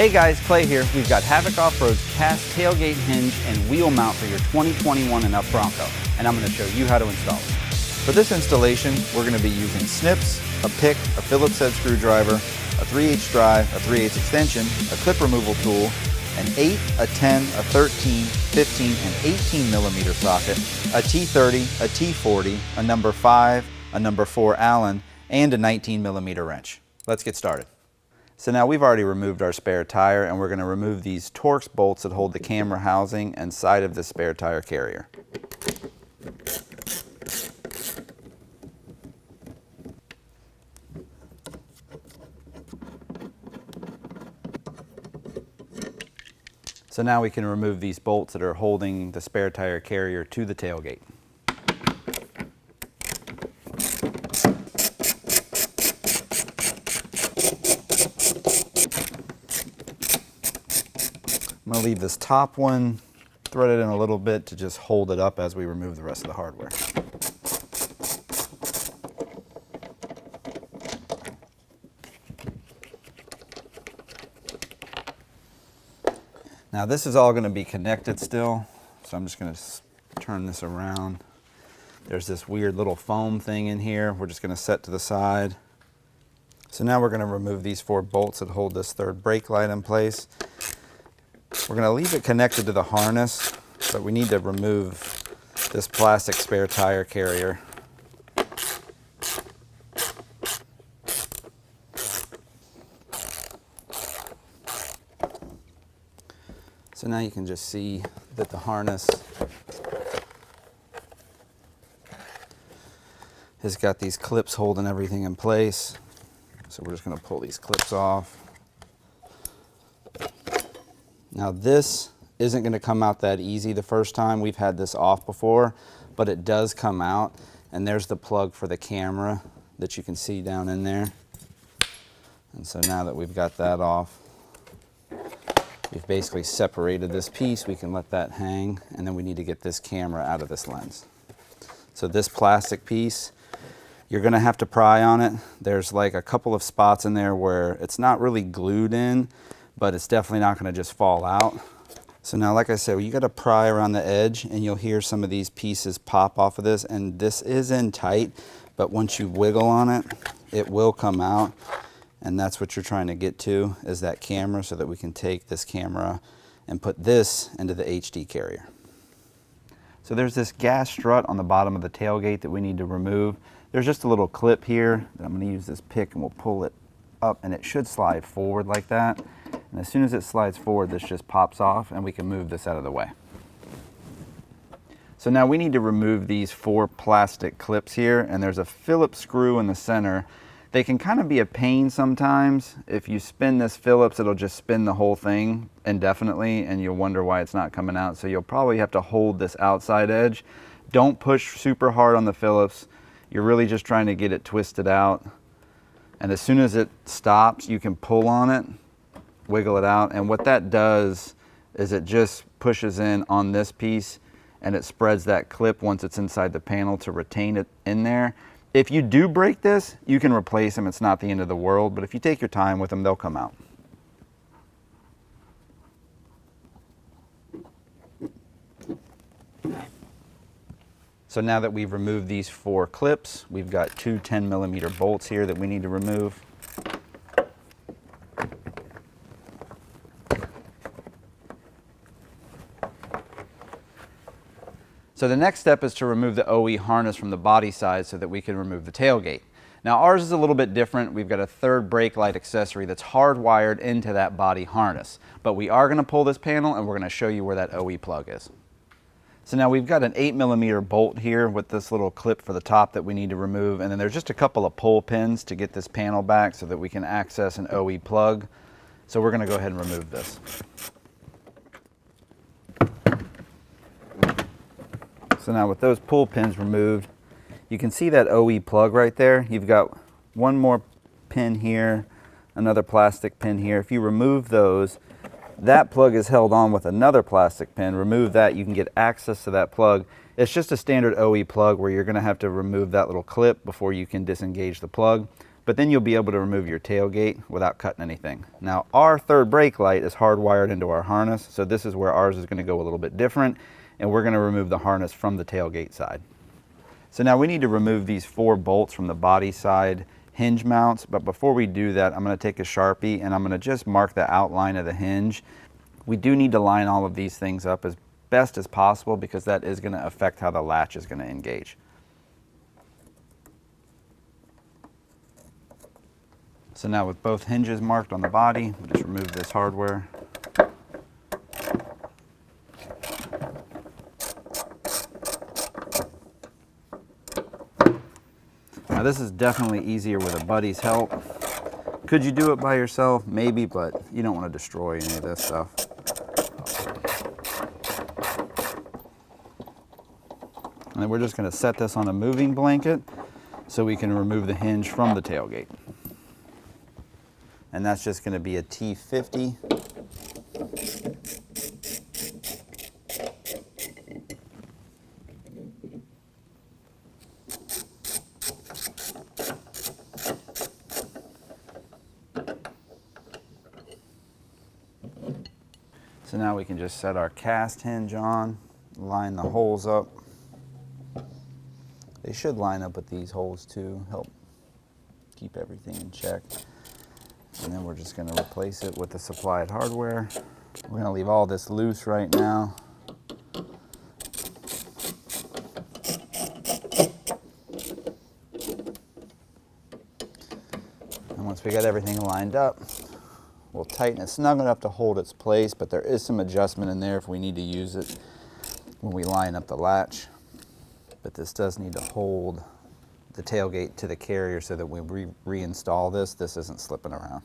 Hey guys, Clay here. We've got Havoc Offroad's cast tailgate hinge and wheel mount for your 2021 and up Bronco, and I'm going to show you how to install it. For this installation, we're going to be using snips, a pick, a Phillips head screwdriver, a 3/8 drive, a 3/8 extension, a clip removal tool, an 8, a 10, a 13, 15, and 18 millimeter socket, a T30, a T40, a number 5, a number 4 Allen, and a 19 millimeter wrench. Let's get started. So now we've already removed our spare tire, and we're going to remove these Torx bolts that hold the camera housing and side of the spare tire carrier. So now we can remove these bolts that are holding the spare tire carrier to the tailgate. I'm going to leave this top one threaded in a little bit to just hold it up as we remove the rest of the hardware. Now this is all going to be connected still, so I'm just going to turn this around. There's this weird little foam thing in here we're just going to set to the side. So now we're going to remove these 4 bolts that hold this third brake light in place. We're going to leave it connected to the harness, but we need to remove this plastic spare tire carrier. So now you can just see that the harness has got these clips holding everything in place. So we're just going to pull these clips off. Now this isn't going to come out that easy the first time. We've had this off before, but it does come out. And there's the plug for the camera that you can see down in there. And so now that we've got that off, we've basically separated this piece. We can let that hang, and then we need to get this camera out of this lens. So this plastic piece, you're going to have to pry on it. There's like a couple of spots in there where it's not really glued in, but it's definitely not going to just fall out. So now, like I said, you got to pry around the edge, and you'll hear some of these pieces pop off of this, and this is in tight, but once you wiggle on it, it will come out. And that's what you're trying to get to, is that camera, so that we can take this camera and put this into the HD carrier. So there's this gas strut on the bottom of the tailgate that we need to remove. There's just a little clip here that I'm going to use this pick, and we'll pull it up, and it should slide forward like that. And as soon as it slides forward, this just pops off, and we can move this out of the way. So now we need to remove these 4 plastic clips here, and there's a Phillips screw in the center. They can kind of be a pain sometimes. If you spin this Phillips, it'll just spin the whole thing indefinitely, and you'll wonder why it's not coming out. So you'll probably have to hold this outside edge. Don't push super hard on the Phillips. You're really just trying to get it twisted out. And as soon as it stops, you can pull on it, wiggle it out. And what that does is it just pushes in on this piece, and it spreads that clip once it's inside the panel to retain it in there. If you do break this, you can replace them. It's not the end of the world, but if you take your time with them, they'll come out. So now that we've removed these 4 clips, we've got 2 10 millimeter bolts here that we need to remove. So the next step is to remove the OE harness from the body side so that we can remove the tailgate. Now ours is a little bit different. We've got a third brake light accessory that's hardwired into that body harness. But we are going to pull this panel, and we're going to show you where that OE plug is. So now we've got an 8 millimeter bolt here with this little clip for the top that we need to remove, and then there's just a couple of pull pins to get this panel back so that we can access an OE plug. So we're going to go ahead and remove this. So now with those pull pins removed, you can see that OE plug right there. You've got one more pin here, another plastic pin here. If you remove those, that plug is held on with another plastic pin. Remove that, you can get access to that plug. It's just a standard OE plug where you're going to have to remove that little clip before you can disengage the plug. but then you'll be able to remove your tailgate without cutting anything. Now, our third brake light is hardwired into our harness, so this is where ours is going to go a little bit different, and we're going to remove the harness from the tailgate side. So now we need to remove these 4 bolts from the body side hinge mounts, but before we do that, I'm going to take a Sharpie and I'm going to just mark the outline of the hinge. We do need to line all of these things up as best as possible because that is going to affect how the latch is going to engage. So now with both hinges marked on the body, we'll just remove this hardware. Now this is definitely easier with a buddy's help. Could you do it by yourself? Maybe, but you don't want to destroy any of this stuff. And then we're just going to set this on a moving blanket so we can remove the hinge from the tailgate. And that's just going to be a T50. So now we can just set our cast hinge on, line the holes up. They should line up with these holes too, help keep everything in check. And then we're just going to replace it with the supplied hardware. We're going to leave all this loose right now. And once we got everything lined up, we'll tighten it snug enough to hold its place, but there is some adjustment in there if we need to use it when we line up the latch. But this does need to hold the tailgate to the carrier so that when we reinstall this, this isn't slipping around.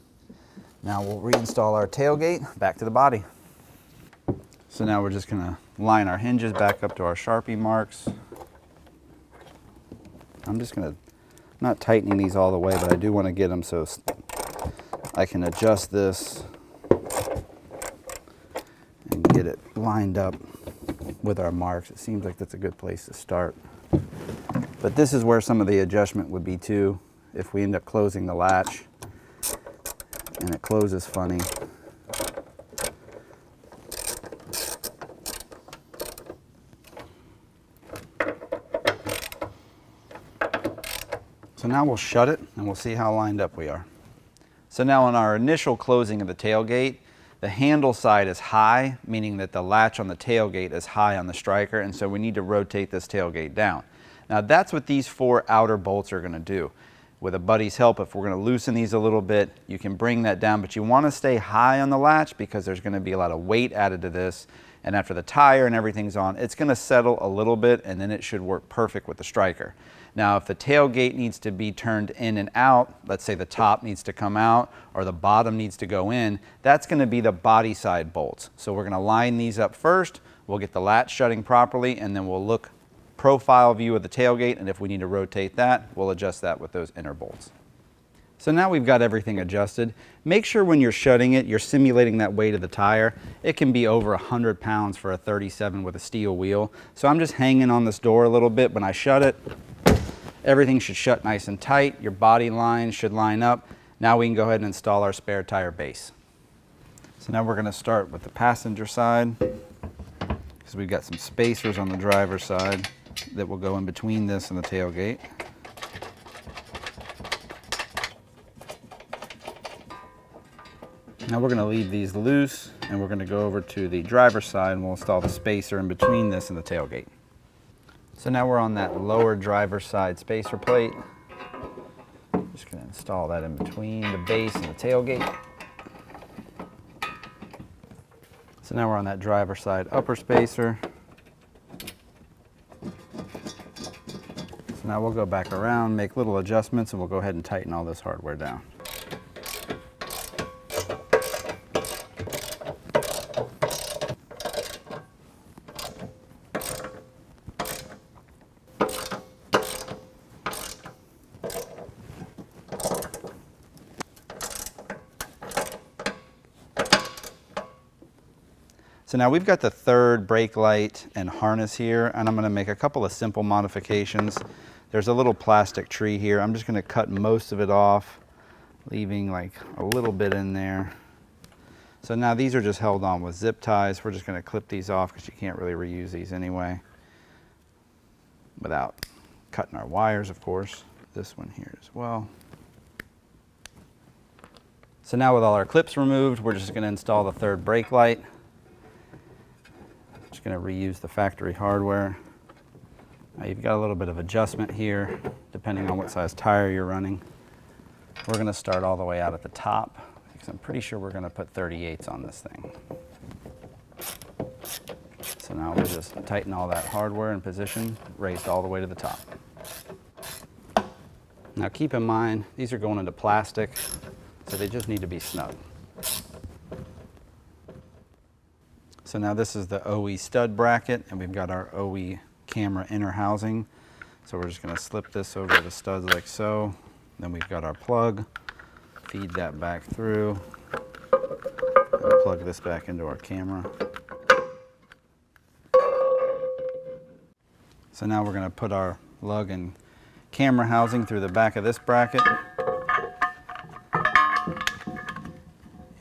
Now we'll reinstall our tailgate back to the body. So now we're just gonna line our hinges back up to our Sharpie marks. I'm just gonna, not tightening these all the way, but I do want to get them so I can adjust this and get it lined up with our marks. It seems like that's a good place to start. But this is where some of the adjustment would be too, if we end up closing the latch and it closes funny. So now we'll shut it and we'll see how lined up we are. So now on our initial closing of the tailgate, the handle side is high, meaning that the latch on the tailgate is high on the striker, and so we need to rotate this tailgate down. Now that's what these 4 outer bolts are going to do. With a buddy's help, if we're going to loosen these a little bit, you can bring that down, but you want to stay high on the latch because there's going to be a lot of weight added to this, and after the tire and everything's on, it's going to settle a little bit, and then it should work perfect with the striker. Now, if the tailgate needs to be turned in and out, let's say the top needs to come out or the bottom needs to go in, that's going to be the body side bolts. So we're going to line these up first, we'll get the latch shutting properly, and then we'll look profile view of the tailgate, and if we need to rotate that, we'll adjust that with those inner bolts. So now we've got everything adjusted. Make sure when you're shutting it, you're simulating that weight of the tire. It can be over 100 pounds for a 37 with a steel wheel. So I'm just hanging on this door a little bit. When I shut it, everything should shut nice and tight. Your body lines should line up. Now we can go ahead and install our spare tire base. So now we're going to start with the passenger side, because we've got some spacers on the driver's side that will go in between this and the tailgate. Now we're going to leave these loose, and we're going to go over to the driver's side and we'll install the spacer in between this and the tailgate. So now we're on that lower driver's side spacer plate. Just going to install that in between the base and the tailgate. So now we're on that driver's side upper spacer. So now we'll go back around, make little adjustments, and we'll go ahead and tighten all this hardware down. So now we've got the third brake light and harness here, and I'm going to make a couple of simple modifications. There's a little plastic tree here. I'm just gonna cut most of it off, leaving like a little bit in there. So now these are just held on with zip ties. We're just gonna clip these off because you can't really reuse these anyway without cutting our wires, of course. This one here as well. So now with all our clips removed, we're just gonna install the third brake light. Just gonna reuse the factory hardware. Now you've got a little bit of adjustment here, depending on what size tire you're running. We're gonna start all the way out at the top, because I'm pretty sure we're gonna put 38s on this thing. So now we'll just tighten all that hardware in position, raised all the way to the top. Now keep in mind, these are going into plastic, so they just need to be snug. So now this is the OE stud bracket, and we've got our OE camera inner housing. So we're just gonna slip this over the studs like so. Then we've got our plug, feed that back through, and plug this back into our camera. So now we're gonna put our lug and camera housing through the back of this bracket.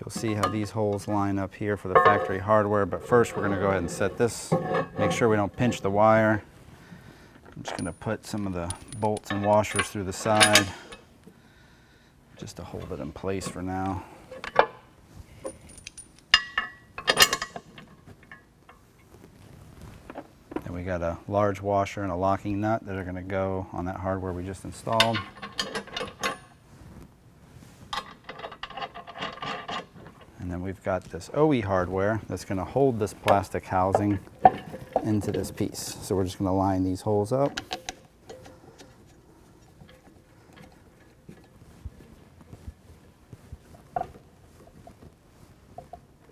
You'll see how these holes line up here for the factory hardware, but first we're gonna go ahead and set this, make sure we don't pinch the wire. I'm just gonna put some of the bolts and washers through the side, just to hold it in place for now. Then we got a large washer and a locking nut that are gonna go on that hardware we just installed. And then we've got this OE hardware that's gonna hold this plastic housing into this piece. So we're just gonna line these holes up.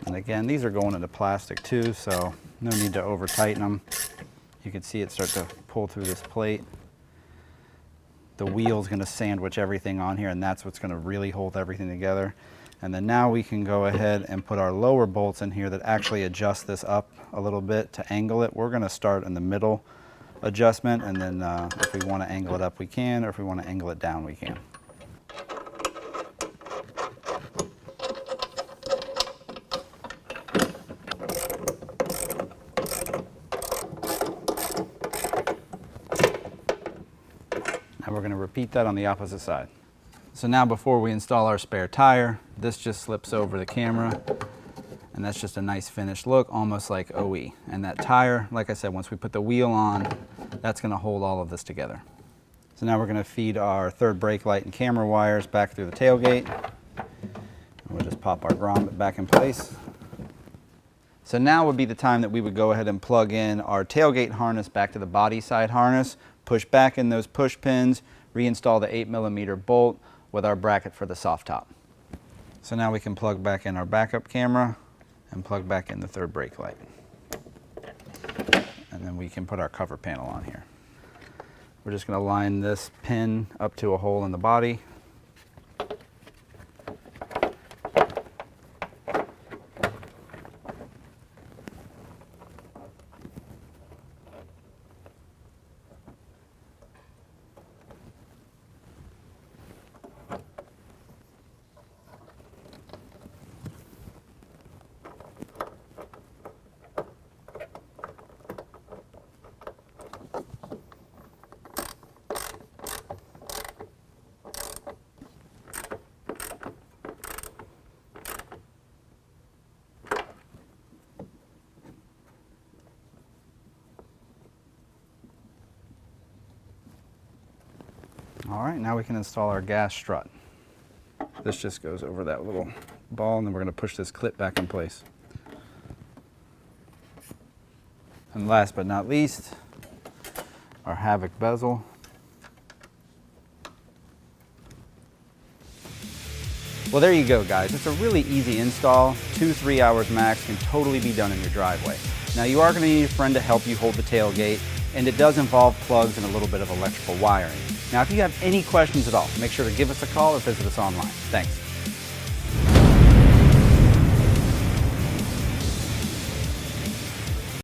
And again, these are going into plastic too, so no need to over tighten them. You can see it start to pull through this plate. The wheel's gonna sandwich everything on here, and that's what's gonna really hold everything together. And then now we can go ahead and put our lower bolts in here that actually adjust this up a little bit to angle it. We're gonna start in the middle adjustment, and then if we wanna angle it up, we can, or if we wanna angle it down, we can. Now we're gonna repeat that on the opposite side. So now before we install our spare tire, this just slips over the camera, and that's just a nice finished look, almost like OE. And that tire, like I said, once we put the wheel on, that's gonna hold all of this together. So now we're gonna feed our third brake light and camera wires back through the tailgate. And we'll just pop our grommet back in place. So now would be the time that we would go ahead and plug in our tailgate harness back to the body side harness, push back in those push pins, reinstall the 8mm bolt with our bracket for the soft top. So now we can plug back in our backup camera and plug back in the third brake light. And then we can put our cover panel on here. We're just gonna line this pin up to a hole in the body. All right, now we can install our gas strut. This just goes over that little ball, and then we're gonna push this clip back in place. And last but not least, our Havoc bezel. Well, there you go, guys. It's a really easy install. 2-3 hours max, can totally be done in your driveway. Now, you are gonna need a friend to help you hold the tailgate, and it does involve plugs and a little bit of electrical wiring. Now, if you have any questions at all, make sure to give us a call or visit us online. Thanks.